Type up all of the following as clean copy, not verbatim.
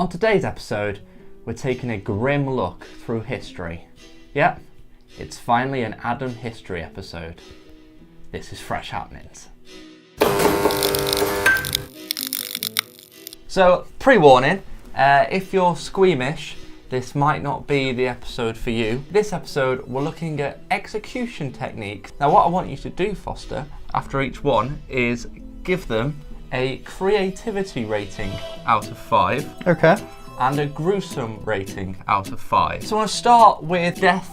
On today's episode, we're taking a grim look through history. Yep, it's finally an Adam history episode. This is Fresh Happenings. So, pre-warning, if you're squeamish, this might not be the episode for you. This episode, we're looking at execution techniques. Now, what I want you to do, Foster, after each one, is give them a creativity rating out of 5. Okay. And a gruesome rating out of 5. So I want to start with death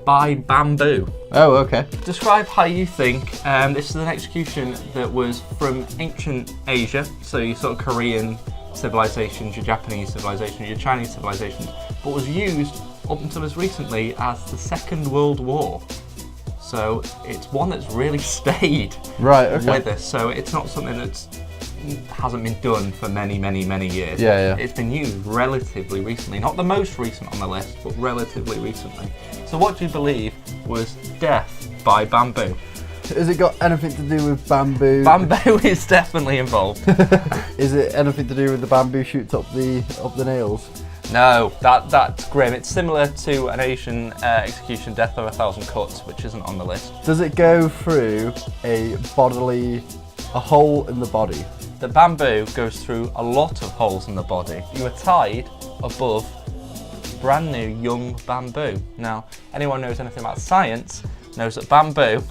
by bamboo. Oh, okay. Describe how you think this is an execution that was from ancient Asia, so your sort of Korean civilizations, your Japanese civilizations, your Chinese civilizations, but was used up until as recently as the Second World War. So it's one that's really stayed with us. So it's not something that's hasn't been done for many years. Yeah. It's been used relatively recently, not the most recent on the list, but relatively recently. So what do you believe was death by bamboo? Has it got anything to do with bamboo? Bamboo is definitely involved. Is it anything to do with the bamboo shoots up the nails? No, that's grim. It's similar to an Asian execution, death by 1,000 cuts, which isn't on the list. Does it go through a hole in the body? The bamboo goes through a lot of holes in the body. You are tied above brand new young bamboo. Now, anyone who knows anything about science knows that bamboo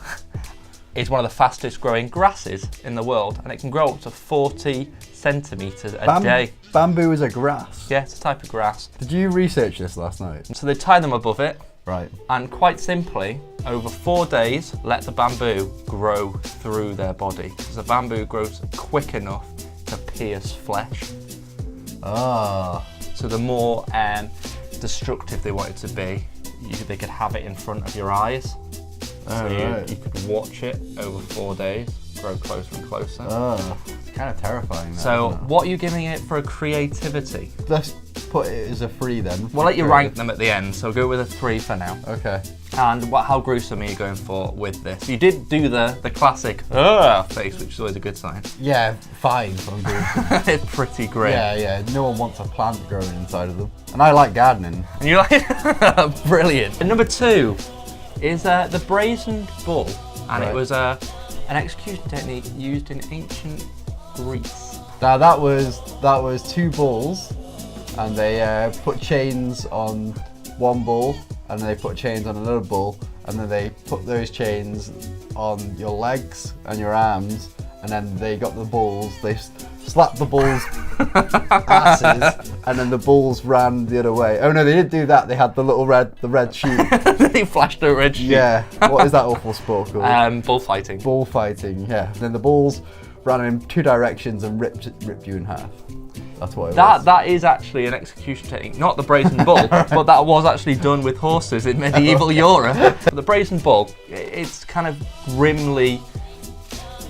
is one of the fastest growing grasses in the world, and it can grow up to 40 centimetres a day. Bamboo is a grass? Yeah, it's a type of grass. Did you research this last night? So they tie them above it. Right. And quite simply, over 4 days, let the bamboo grow through their body, because the bamboo grows quick enough to pierce flesh. Ah. So the more destructive they want it to be, they could have it in front of your eyes. So you could watch it over 4 days, grow closer and closer. Oh, it's kind of terrifying. So what are you giving it for a creativity? Let's put it as a 3 then. We'll let you rank them at the end, so go with a 3 for now. Okay. And how gruesome are you going for with this? You did do the classic face, which is always a good sign. Yeah, 5 on gruesome. It's pretty grim. Yeah. No one wants a plant growing inside of them. And I like gardening. And you're like, brilliant. And number 2 is the Brazen Bull. And it was an execution technique used in ancient Greece. Now that was 2 bulls, and they put chains on one bull, and then they put chains on another bull, and then they put those chains on your legs and your arms, and then they got the bulls, they slapped the bulls' asses, and then the bulls ran the other way. Oh no, they didn't do that, they had the red sheep. They flashed a red sheep. Yeah, what is that awful sport called? Bullfighting. Bullfighting, yeah. And then the bulls ran in 2 directions and ripped you in half. That's what it was. That is actually an execution technique, not the Brazen Bull, but that was actually done with horses in medieval Europe. The Brazen Bull, it's kind of grimly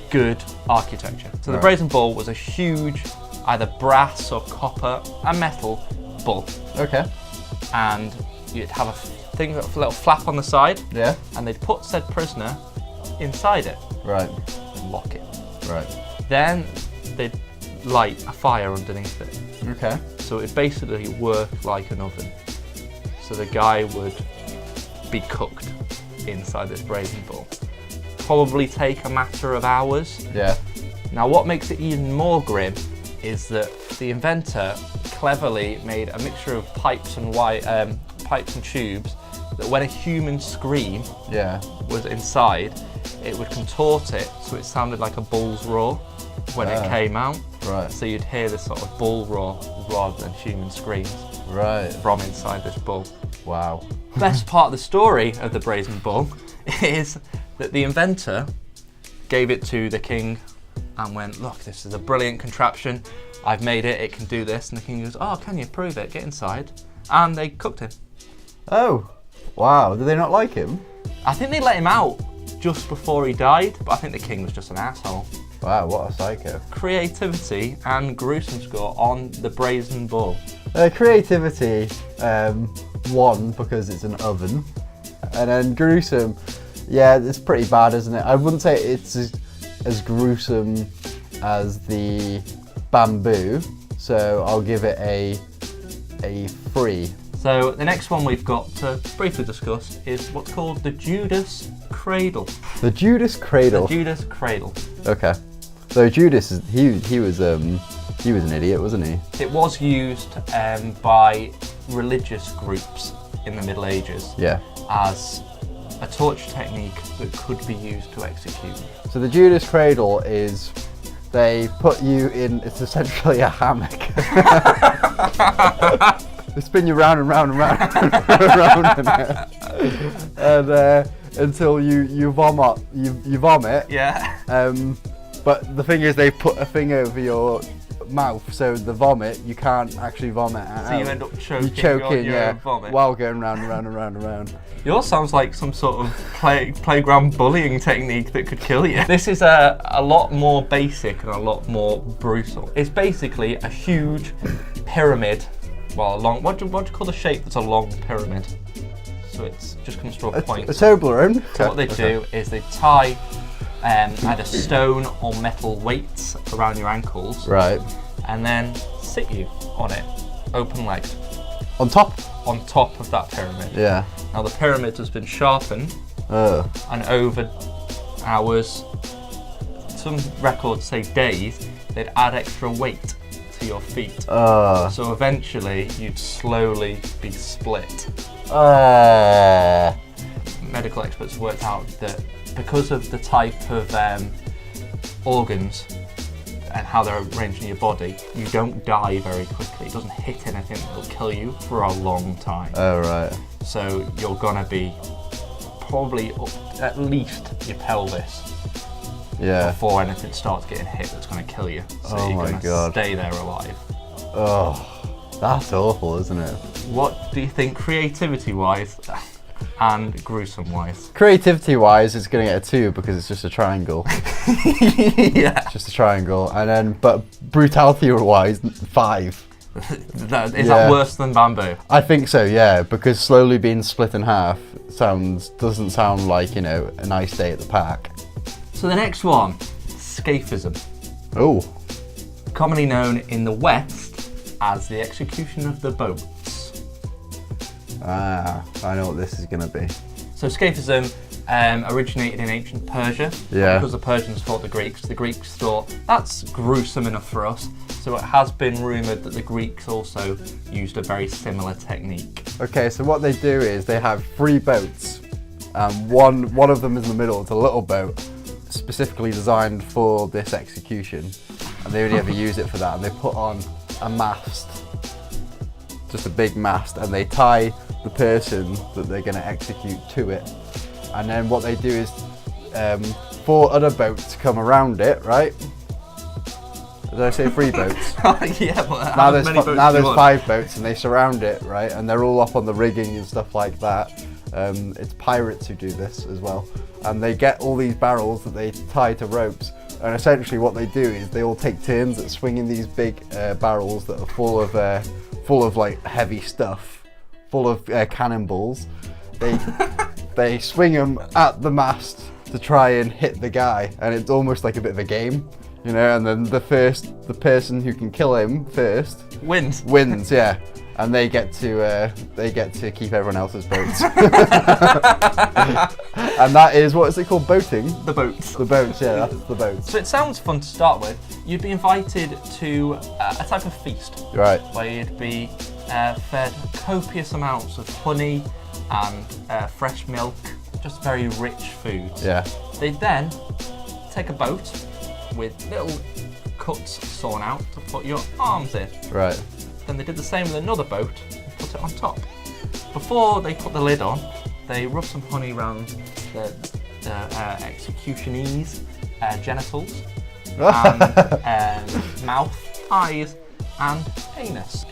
good architecture. So the Brazen Bull was a huge, either brass or copper and metal bull. Okay. And you'd have a little flap on the side. Yeah. And they'd put said prisoner inside it. Right. And lock it. Right. Then they'd light a fire underneath it. Okay. So it basically worked like an oven. So the guy would be cooked inside this Brazen Bull. Probably take a matter of hours. Yeah. Now what makes it even more grim is that the inventor cleverly made a mixture of pipes and tubes that when a human scream was inside, it would contort it so it sounded like a bull's roar when it came out. Right. So you'd hear this sort of bull roar rather than human screams from inside this bull. Wow. Best part of the story of the Brazen Bull is that the inventor gave it to the king and went, look, this is a brilliant contraption. I've made it, it can do this. And the king goes, oh, can you prove it? Get inside. And they cooked him. Oh, wow. Did they not like him? I think they let him out just before he died, but I think the king was just an asshole. Wow, what a psycho. Creativity and gruesome score on the Brazen Bull. Creativity, 1, because it's an oven. And then gruesome, yeah, it's pretty bad, isn't it? I wouldn't say it's as gruesome as the bamboo, so I'll give it a a 3. So the next one we've got to briefly discuss is what's called the Judas Cradle. The Judas Cradle. The Judas Cradle. Okay. So Judas, he was an idiot, wasn't he? It was used by religious groups in the Middle Ages. Yeah. As a torture technique that could be used to execute. So the Judas Cradle is, they put you in, it's essentially a hammock. They spin you round and round and round and round in it. And until you vomit. You vomit. Yeah. But the thing is, they put a thing over your mouth, so the vomit, you can't actually vomit out. So you end up choking, you choking, your yeah, own vomit. while going round and round and round and round. Yours sounds like some sort of playground bullying technique that could kill you. This is a lot more basic and a lot more brutal. It's basically a huge pyramid, well, a long, what do you call the shape that's a long pyramid? So it just comes to a point. A Toblerone. So what they do is they tie either stone or metal weights around your ankles. Right. And then sit you on it, open legged. On top? On top of that pyramid. Yeah. Now the pyramid has been sharpened, and over hours, some records say days, they'd add extra weight to your feet. So eventually you'd slowly be split. Medical experts worked out that because of the type of organs and how they're arranged in your body, you don't die very quickly. It doesn't hit anything that'll kill you for a long time. Oh, right. So you're gonna be probably up at least your pelvis before anything starts getting hit that's gonna kill you. So you're gonna stay there alive. Oh, that's awful, isn't it? What do you think, creativity-wise and gruesome-wise? Creativity-wise, it's going to get a 2 because it's just a triangle. Yeah. It's just a triangle. And then, but brutality-wise, 5. Is that worse than bamboo? I think so, yeah, because slowly being split in half doesn't sound like, you know, a nice day at the park. So the next one, Scaifism. Oh. Commonly known in the West as the execution of the boats. Ah, I know what this is going to be. So Scaifism originated in ancient Persia. Yeah. Because the Persians fought the Greeks thought, that's gruesome enough for us. So it has been rumoured that the Greeks also used a very similar technique. Okay, so what they do is they have 3 boats. One of them is in the middle, it's a little boat, specifically designed for this execution. And they only ever use it for that. And they put on a mast, just a big mast, and they tie the person that they're going to execute to it. And then what they do is 4 other boats come around it, right? Did I say 3 boats? Yeah, but now there's 5 boats and they surround it, right? And they're all up on the rigging and stuff like that. It's pirates who do this as well. And they get all these barrels that they tie to ropes. And essentially what they do is they all take turns at swinging these big barrels that are full of like heavy stuff, full of cannonballs. They swing them at the mast to try and hit the guy, and it's almost like a bit of a game, you know. And then the person who can kill him first wins. Yeah. And they get to keep everyone else's boats. And that is, what is it called? Boating? The boats. The boats, yeah, that's the boats. So it sounds fun to start with. You'd be invited to a type of feast. Right. Where you'd be fed copious amounts of honey and fresh milk, just very rich foods. Yeah. They'd then take a boat with little cuts sawn out to put your arms in. Right. Then they did the same with another boat and put it on top. Before they put the lid on, they rubbed some honey around the executionee's genitals, and mouth, eyes, and anus.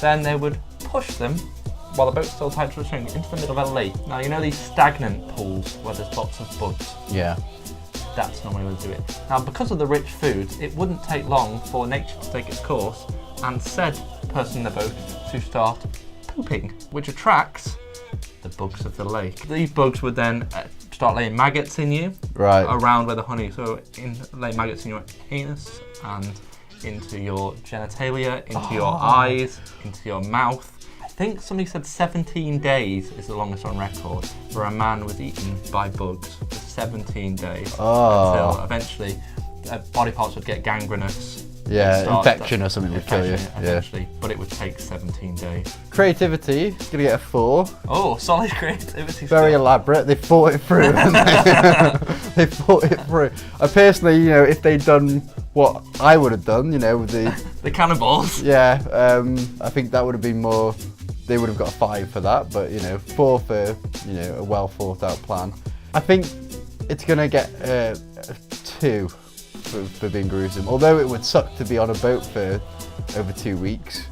Then they would push them, while the boat's still tied to a string, into the middle of a lake. Now, you know these stagnant pools where there's lots of bugs? Yeah. That's normally where they do it. Now, because of the rich foods, it wouldn't take long for nature to take its course and said person in the boat to start pooping, which attracts the bugs of the lake. These bugs would then start laying maggots in you, right, around where the honey, so lay maggots in your anus and into your genitalia, into your eyes, into your mouth. I think somebody said 17 days is the longest on record where a man was eaten by bugs for 17 days until eventually body parts would get gangrenous. Yeah, infection or something would kill you. Eventually, but it would take 17 days. Creativity, gonna get a 4. Oh, solid creativity. Very elaborate. They thought it through. They thought it through. I personally, you know, if they'd done what I would have done, you know, with the cannonballs. Yeah, I think that would have been more. They would have got a 5 for that, but you know, 4 for, you know, a well thought out plan. I think it's gonna get a 2. For being gruesome, although it would suck to be on a boat for over 2 weeks.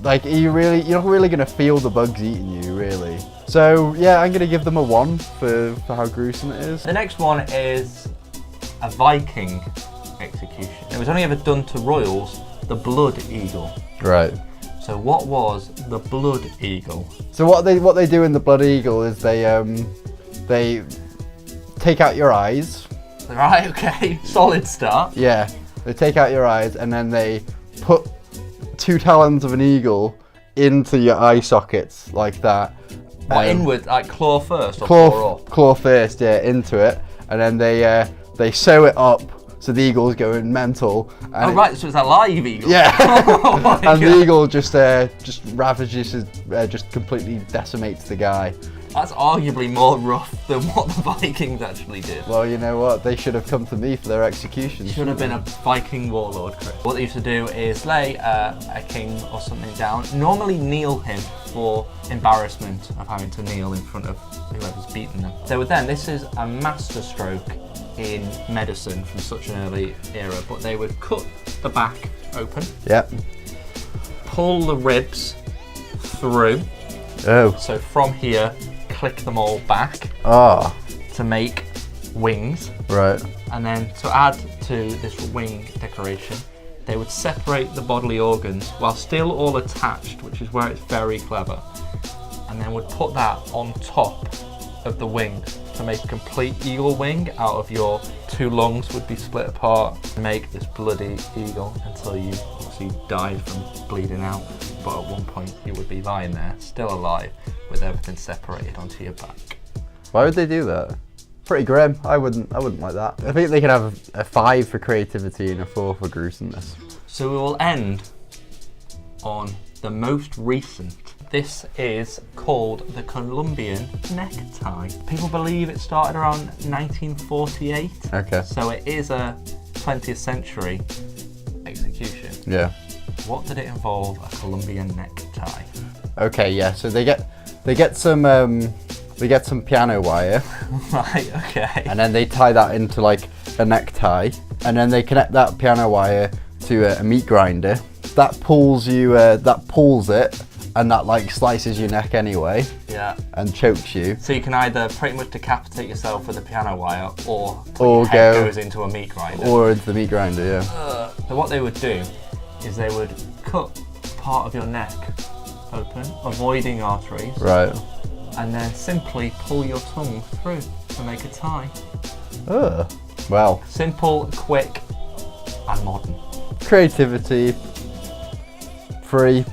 Like, you're not really gonna feel the bugs eating you, really. So yeah, I'm gonna give them a 1 for how gruesome it is. The next one is a Viking execution. It was only ever done to royals, the Blood Eagle. Right. So what was the Blood Eagle? So what they do in the Blood Eagle is they take out your eyes. Right, okay, solid start. Yeah, they take out your eyes and then they put 2 talons of an eagle into your eye sockets like that. Inward, like claw first or claw up? Claw first, yeah, into it, and then they sew it up so the eagle's going mental. And right, so it's a live eagle. Yeah, oh and the eagle just ravages, just completely decimates the guy. That's arguably more rough than what the Vikings actually did. Well, you know what? They should have come to me for their execution. Should have been a Viking warlord, Chris. What they used to do is lay a king or something down, normally kneel him for embarrassment of having to kneel in front of whoever's beaten them. They would then, this is a masterstroke in medicine from such an early era, but they would cut the back open. Yep. Pull the ribs through. Oh. So from here, click them all back to make wings. Right. And then to add to this wing decoration, they would separate the bodily organs while still all attached, which is where it's very clever. And then would put that on top of the wing to make a complete eagle wing out of your 2 lungs would be split apart to make this bloody eagle until you obviously die from bleeding out. But at one point you would be lying there, still alive, with everything separated onto your back. Why would they do that? Pretty grim. I wouldn't like that. I think they could have a 5 for creativity and a 4 for gruesomeness. So we will end on the most recent. This is called the Colombian Necktie. People believe it started around 1948. Okay. So it is a 20th century execution. Yeah. What did it involve a Colombian necktie? Okay, yeah. So they get some piano wire. Right. Okay. And then they tie that into like a necktie, and then they connect that piano wire to a meat grinder. That pulls it, and that like slices your neck anyway. Yeah. And chokes you. So you can either pretty much decapitate yourself with a piano wire, or your head goes into a meat grinder. Or into the meat grinder, yeah. So what they would do is they would cut part of your neck open, avoiding arteries. Right. And then simply pull your tongue through to make a tie. Well. Simple, quick, and modern. Creativity. 3.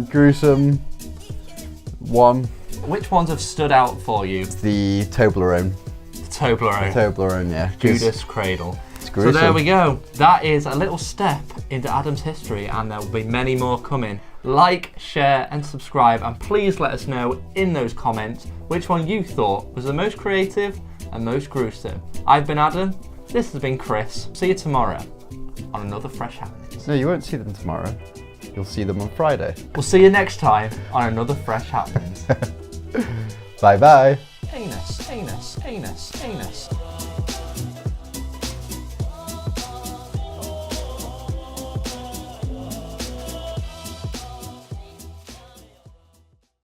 Gruesome. 1. Which ones have stood out for you? The Toblerone. The Toblerone. The Toblerone, yeah. Judas Cradle. So there we go. That is a little step into Adam's history, and there will be many more coming. Like, share, and subscribe, and please let us know in those comments which one you thought was the most creative and most gruesome. I've been Adam. This has been Chris. See you tomorrow on another Fresh Happenings. No, you won't see them tomorrow. You'll see them on Friday. We'll see you next time on another Fresh Happenings. Bye bye. Anus.